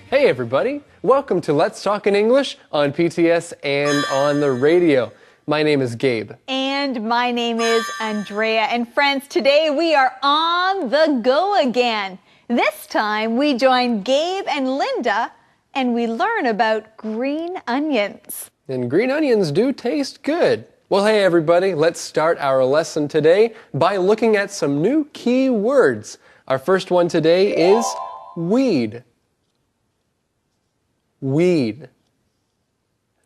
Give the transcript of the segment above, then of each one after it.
Hey everybody, welcome to Let's Talk in English on PTS and on the radio. My name is Gabe. And my name is Andrea. And friends, today we are on the go again. This time we join Gabe and Linda and we learn about green onions. And green onions do taste good. Well, hey everybody, let's start our lesson today by looking at some new key words. Our first one today is weed. Weed.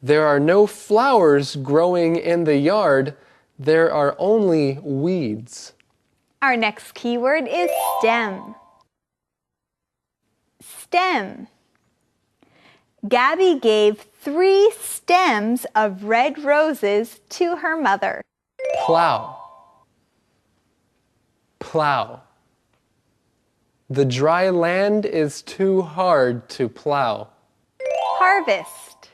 There are no flowers growing in the yard. There are only weeds. Our next keyword is stem. Stem. Gabby gave 3 stems of red roses to her mother. Plow. Plow. The dry land is too hard to plow. Harvest.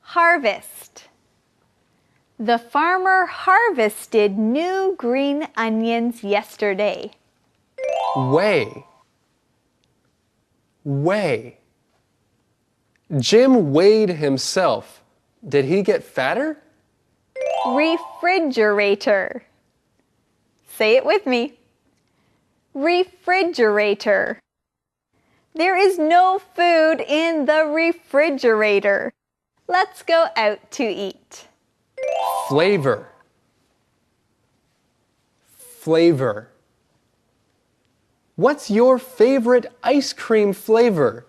Harvest. The farmer harvested new green onions yesterday. Weigh. Weigh. Jim weighed himself. Did he get fatter? Refrigerator. Say it with me. Refrigerator. There is no food in the refrigerator. Let's go out to eat. Flavor. Flavor. What's your favorite ice cream flavor?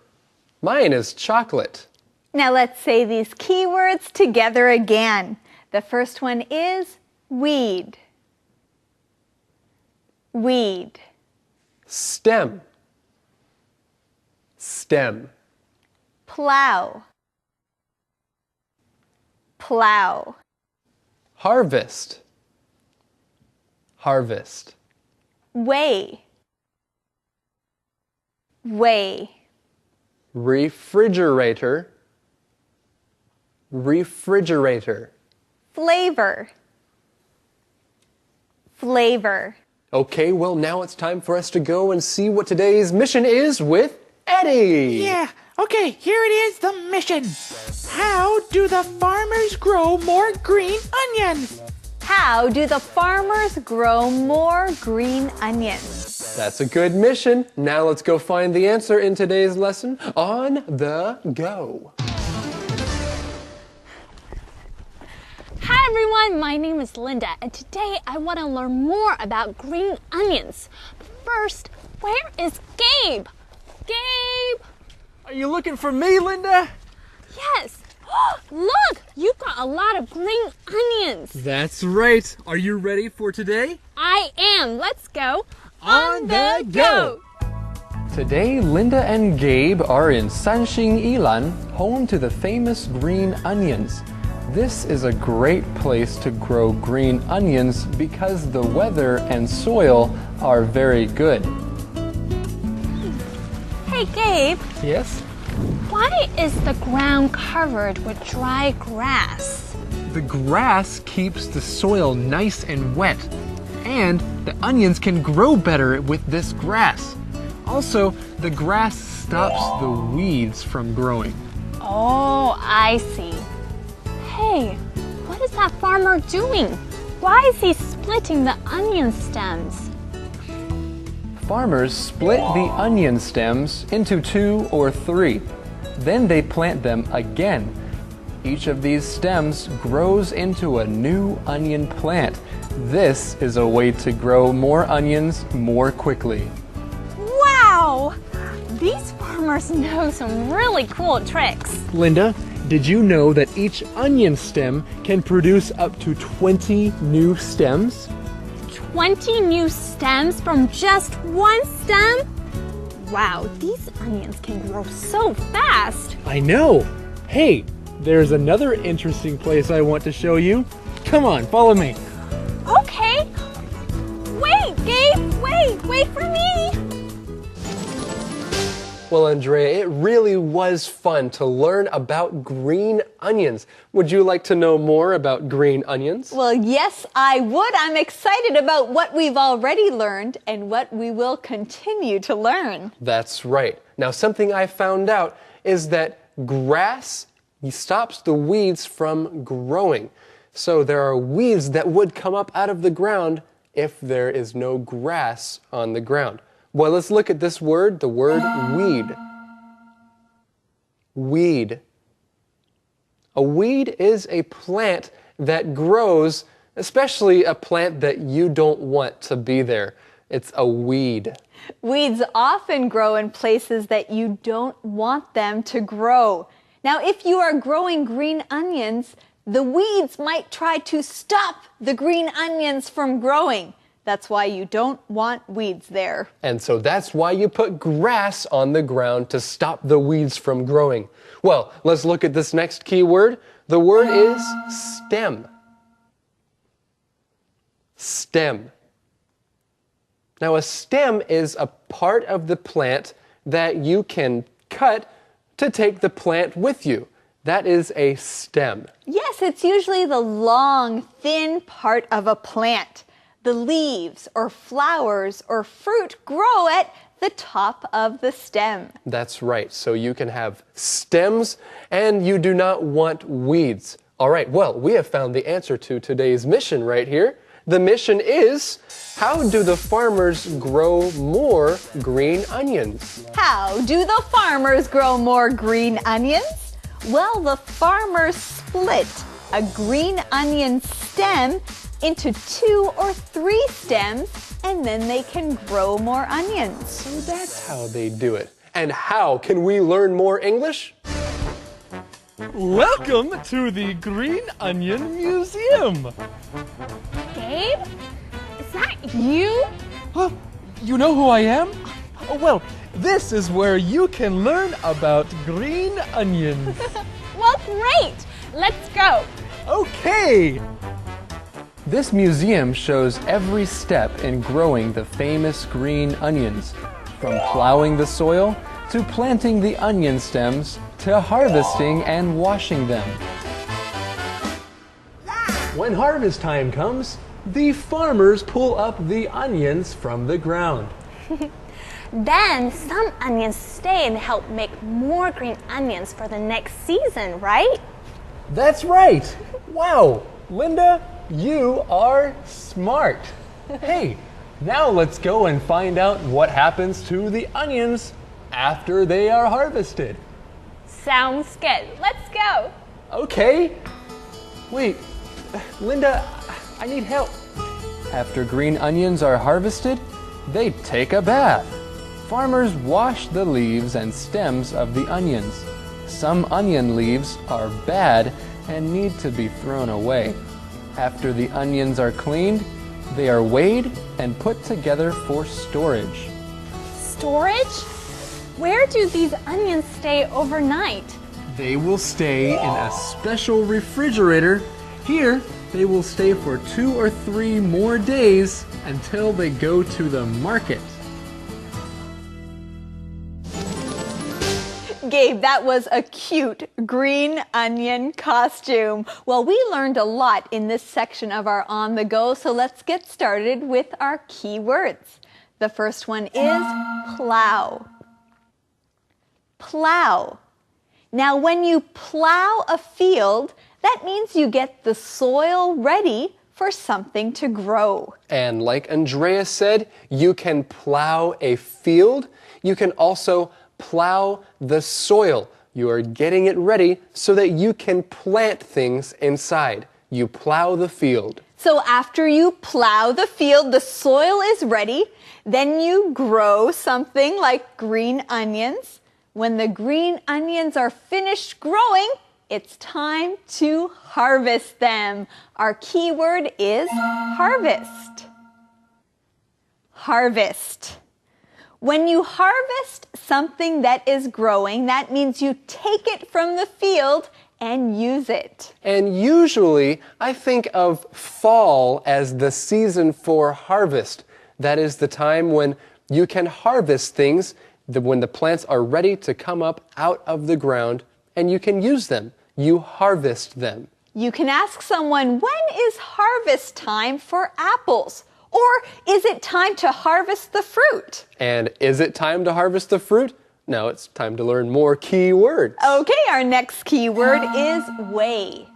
Mine is chocolate. Now let's say these keywords together again. The first one is weed. Weed. Stem. Stem. Plow. Plow. Harvest. Harvest. Weigh. Weigh. Refrigerator. Refrigerator. Flavor. Flavor. Okay, well now it's time for us to go and see what today's mission is with Eddie. Yeah, okay, here it is, the mission. How do the farmers grow more green onions? How do the farmers grow more green onions? That's a good mission. Now let's go find the answer in today's lesson on the go. Hi everyone, my name is Linda and today I want to learn more about green onions. But first, where is Gabe? Gabe! Are you looking for me, Linda? Yes! Look! You've got a lot of green onions! That's right. Are you ready for today? I am! Let's go! On the go! Today, Linda and Gabe are in Sanxing, Yilan, home to the famous green onions. This is a great place to grow green onions because the weather and soil are very good. Hey Gabe, Yes? why is the ground covered with dry grass? The grass keeps the soil nice and wet, and the onions can grow better with this grass. Also, the grass stops the weeds from growing. Oh, I see. Hey, what is that farmer doing? Why is he splitting the onion stems? Farmers split the onion stems into 2 or 3. Then they plant them again. Each of these stems grows into a new onion plant. This is a way to grow more onions more quickly. Wow! These farmers know some really cool tricks. Linda, did you know that each onion stem can produce up to 20 new stems? 20 new stems from just one stem? Wow, these onions can grow so fast. I know. Hey, there's another interesting place I want to show you. Come on, follow me. Okay. Wait, Gabe, wait for me. Well, Andrea, it really was fun to learn about green onions. Would you like to know more about green onions? Well, yes, I would. I'm excited about what we've already learned and what we will continue to learn. That's right. Now, something I found out is that grass stops the weeds from growing. So there are weeds that would come up out of the ground if there is no grass on the ground. Well, let's look at this word, the word weed. Weed. A weed is a plant that grows, especially a plant that you don't want to be there. It's a weed. Weeds often grow in places that you don't want them to grow. Now, if you are growing green onions, the weeds might try to stop the green onions from growing. That's why you don't want weeds there. And so that's why you put grass on the ground to stop the weeds from growing. Well, let's look at this next key word. The word is stem. Stem. Now, a stem is a part of the plant that you can cut to take the plant with you. That is a stem. Yes, it's usually the long, thin part of a plant. The leaves or flowers or fruit grow at the top of the stem. That's right. So you can have stems and you do not want weeds. All right, well, we have found the answer to today's mission right here. The mission is, how do the farmers grow more green onions? How do the farmers grow more green onions? Well, the farmers split a green onion stem into 2 or 3 stems, and then they can grow more onions. So that's how they do it. And how can we learn more English? Welcome to the Green Onion Museum. Gabe? Is that you? Huh? You know who I am? Oh, well, this is where you can learn about green onions. Well, great. Let's go. Okay. This museum shows every step in growing the famous green onions, from plowing the soil to planting the onion stems to harvesting and washing them. When harvest time comes, the farmers pull up the onions from the ground. Then some onions stay and help make more green onions for the next season, right? That's right! Wow, Linda, you are smart. Hey, now let's go and find out what happens to the onions after they are harvested. Sounds good. Let's go. Okay. Wait, Linda, I need help. After green onions are harvested, they take a bath. Farmers wash the leaves and stems of the onions. Some onion leaves are bad and need to be thrown away. After the onions are cleaned, they are weighed and put together for storage. Storage? Where do these onions stay overnight? They will stay in a special refrigerator. Here, they will stay for 2 or 3 more days until they go to the market. Gabe, that was a cute green onion costume. Well, we learned a lot in this section of our On the Go, so let's get started with our key words. The first one is plow. Plow. Now, when you plow a field, that means you get the soil ready for something to grow. And like Andrea said, you can plow a field. You can also plow the soil. You are getting it ready so that you can plant things inside. You plow the field. So after you plow the field, the soil is ready. Then you grow something like green onions. When the green onions are finished growing, it's time to harvest them. Our key word is harvest. Harvest. When you harvest something that is growing, that means you take it from the field and use it. And usually, I think of fall as the season for harvest. That is the time when you can harvest things when the plants are ready to come up out of the ground and you can use them. You harvest them. You can ask someone, when is harvest time for apples? Or is it time to harvest the fruit? And is it time to harvest the fruit? Now it's time to learn more key words. Okay, our next key word is weigh.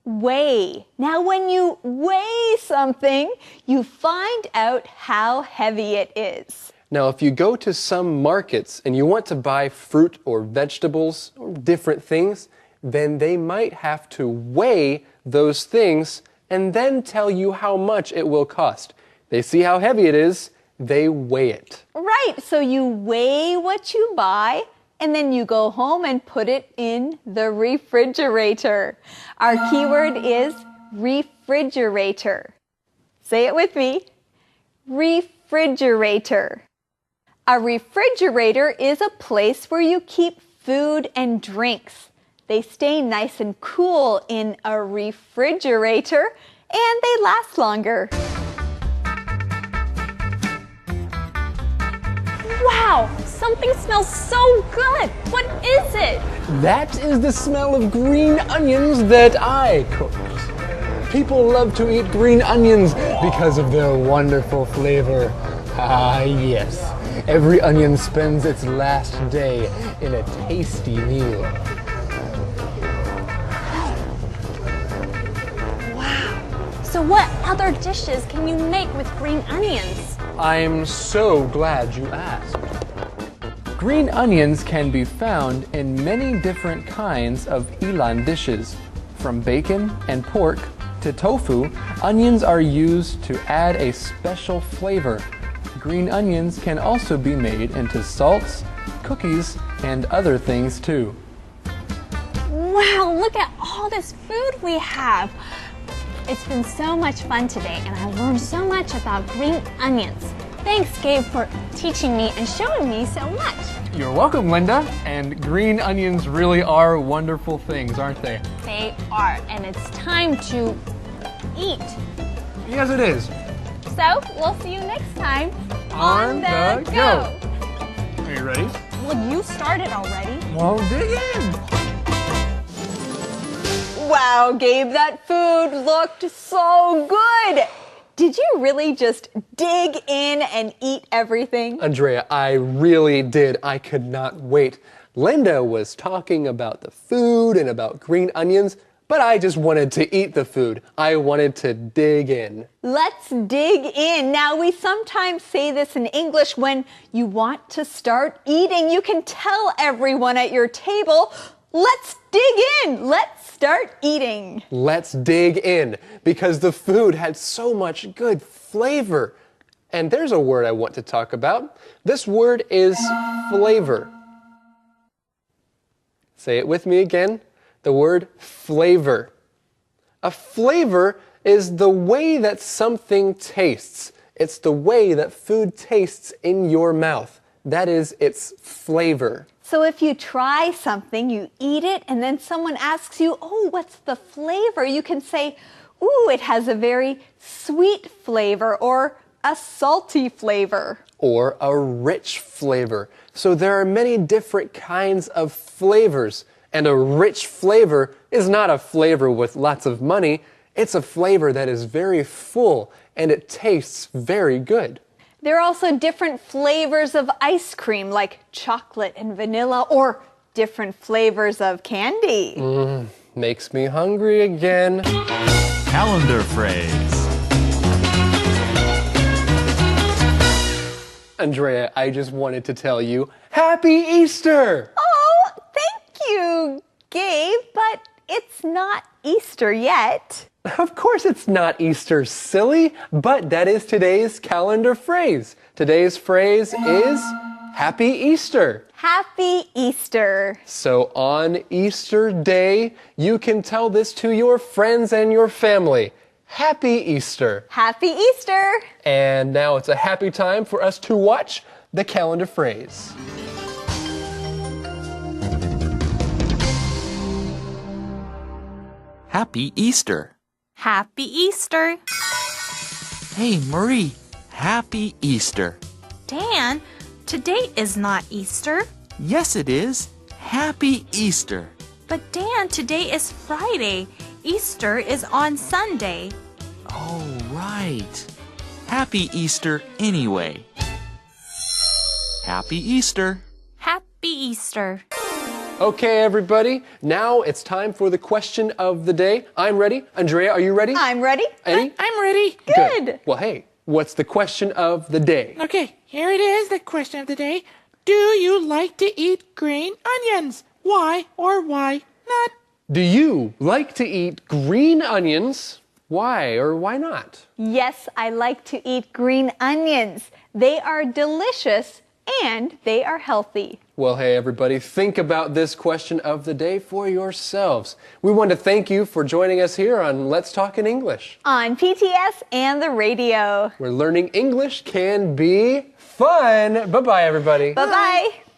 Weigh. Now, when you weigh something, you find out how heavy it is. Now, if you go to some markets and you want to buy fruit or vegetables or different things, then they might have to weigh those things and then tell you how much it will cost. They see how heavy it is, they weigh it. Right, so you weigh what you buy, and then you go home and put it in the refrigerator. Our keyword is refrigerator. Say it with me. Refrigerator. A refrigerator is a place where you keep food and drinks. They stay nice and cool in a refrigerator, and they last longer. Wow, something smells so good. What is it? That is the smell of green onions that I cooked. People love to eat green onions because of their wonderful flavor. Ah, yes. Every onion spends its last day in a tasty meal. So what other dishes can you make with green onions? I'm so glad you asked. Green onions can be found in many different kinds of ilan dishes. From bacon and pork to tofu, onions are used to add a special flavor. Green onions can also be made into salts, cookies, and other things too. Wow, look at all this food we have. It's been so much fun today, and I learned so much about green onions. Thanks, Gabe, for teaching me and showing me so much. You're welcome, Linda. And green onions really are wonderful things, aren't they? They are, and it's time to eat. Yes, it is. So, we'll see you next time On the go. Are you ready? Well, you started already. Well, dig in. Wow, Gabe, that food looked so good. Did you really just dig in and eat everything? Andrea, I really did. I could not wait. Linda was talking about the food and about green onions, but I just wanted to eat the food. I wanted to dig in. Let's dig in. Now, we sometimes say this in English when you want to start eating. You can tell everyone at your table, let's dig in. Let's start eating. Let's dig in because the food had so much good flavor. And there's a word I want to talk about. This word is flavor. Say it with me again. The word flavor. A flavor is the way that something tastes. It's the way that food tastes in your mouth. That is its flavor. So if you try something, you eat it, and then someone asks you, oh, what's the flavor? You can say, ooh, it has a very sweet flavor or a salty flavor. Or a rich flavor. So there are many different kinds of flavors. And a rich flavor is not a flavor with lots of money. It's a flavor that is very full and it tastes very good. There are also different flavors of ice cream, like chocolate and vanilla, or different flavors of candy. Makes me hungry again. Calendar phrase. Andrea, I just wanted to tell you, Happy Easter! Oh, thank you, Gabe, but it's not Easter yet. Of course it's not Easter, silly, but that is today's calendar phrase. Today's phrase is Happy Easter. Happy Easter. So on Easter Day, you can tell this to your friends and your family. Happy Easter. Happy Easter. And now it's a happy time for us to watch the calendar phrase. Happy Easter. Happy Easter. Hey, Marie. Happy Easter. Dan, Today is not Easter. Yes, it is. Happy Easter. But Dan, today is Friday. Easter is on Sunday. Oh, right. Happy Easter anyway. Happy Easter. Happy Easter. Okay, everybody. Now it's time for the question of the day. I'm ready. Andrea, are you ready? I'm ready. Eddie? I'm ready. Good. Well, hey, what's the question of the day? Okay, here it is, the question of the day. Do you like to eat green onions? Why or why not? Do you like to eat green onions? Why or why not? Yes, I like to eat green onions. They are delicious and they are healthy. Well, hey, everybody, think about this question of the day for yourselves. We want to thank you for joining us here on Let's Talk in English. On PTS and the radio. Where learning English can be fun. Bye-bye, everybody. Bye-bye.